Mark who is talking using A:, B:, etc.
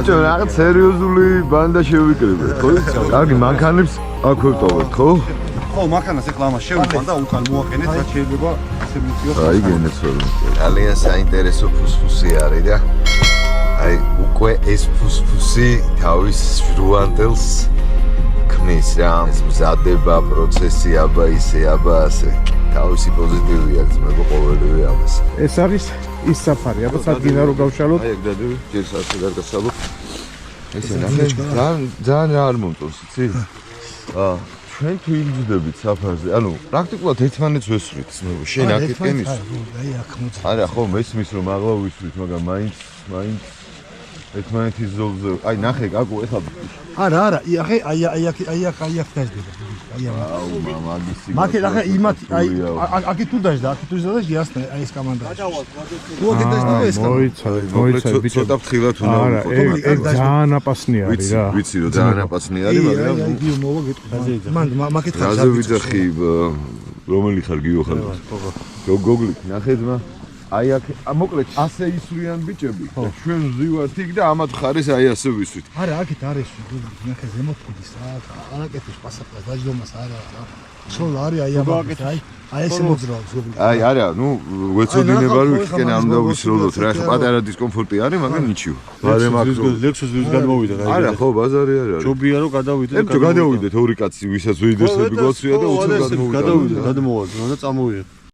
A: ბიჭო, რაღაც სერიოზული ბანდა შევიკრიბეთ, ხო? კარგი, მანქანებს აქ ვტოვებთ, ხო?
B: ხო, მანქანას ეხლა ამას შევიყვან და უკან მოაყენეთ, რაც შეიძლება ასე მიწიოს.
A: აი, გენეცორი.
C: ძალიან საინტერესო ფუსფუსი არის და აი, უკვე ეს ფუსფუსი თავის ჟრუანდელს ქმნის რა. ეს მზადება, პროცესი, აბა ისე, აბა ასე. თავისი პოზიტივი აქვს მე ყოველივე ამას.
D: ეს არის ის საფარი, აბა სადგინა რო გავშალოთ.
A: აი, ეგ დადები, ჯერ ასე არ გასალოთ. ესე ნახე, ძალიან არ მომწონს, იცი? ჩვენ თუ იმჯდებით საფარზე, ანუ პრაქტიკულად ერთმანეთს ვესვრით, შენ აქეთკენ ის.
E: აი აქ მოწა.
A: არა, ხო, მესმის რომ აღლა ვისვრით, მაგრამ მაინც ერთმანეთის ზოლზე. აი, ნახე, გაგო, ეხლა
E: არა, აი აქ დაждდება. აი ამ.
A: აუ, მაგისი.
E: მაგე ნახე, იმათ აი აქ თუ დაждდა, აქ თუ დაждდა, იასნა აი ეს კომანდა. თუ აქ დაждდება ეს კომანდა.
D: მოიცადე, ბიჭო.
A: ცოტა ფრთხილად უნდა
D: არა, ეგ ძალიან აპასნი არის რა.
A: ვიცი რომ ძალიან აპასნი არის, მაგრამ
E: გიო მოვა გეტყვი. მან მაგეთ ხარ.
A: რაზე ვიძახი, რომელი ხარ გიო ხარ? გოგლით, ნახე ძმა. აი აქ მოკლედ ასე ისვრიან ბიჭები და ჩვენ ვზივართ იქ და ამათ ხარეს აი ასე ვისვრით.
E: არა, აქეთ არის ნახე ზემოთ ხიდის რა, არაკეთებს პასაპორტს დაჯდომას არა. სულ არის აი ამას აი ეს მოძრაობს გოგლით.
A: აი არა, ნუ ვეცოდინება რომ იქიდან არ უნდა ვისროლოთ რა, ხო პატარა დისკომფორტი არის, მაგრამ ნიჩიო. ბარემ აქ
B: ლექსუსს განმოვიდა და
A: არა, ხო ბაზარი არ არის.
B: ჯობია რომ გადავიდეთ
A: და გადავიდეთ ორი კაცი, ვისაც ვიდერსები გვაცვია და უცებ
B: გადავიდეთ, გადმოვაძო და წამოვიდეთ.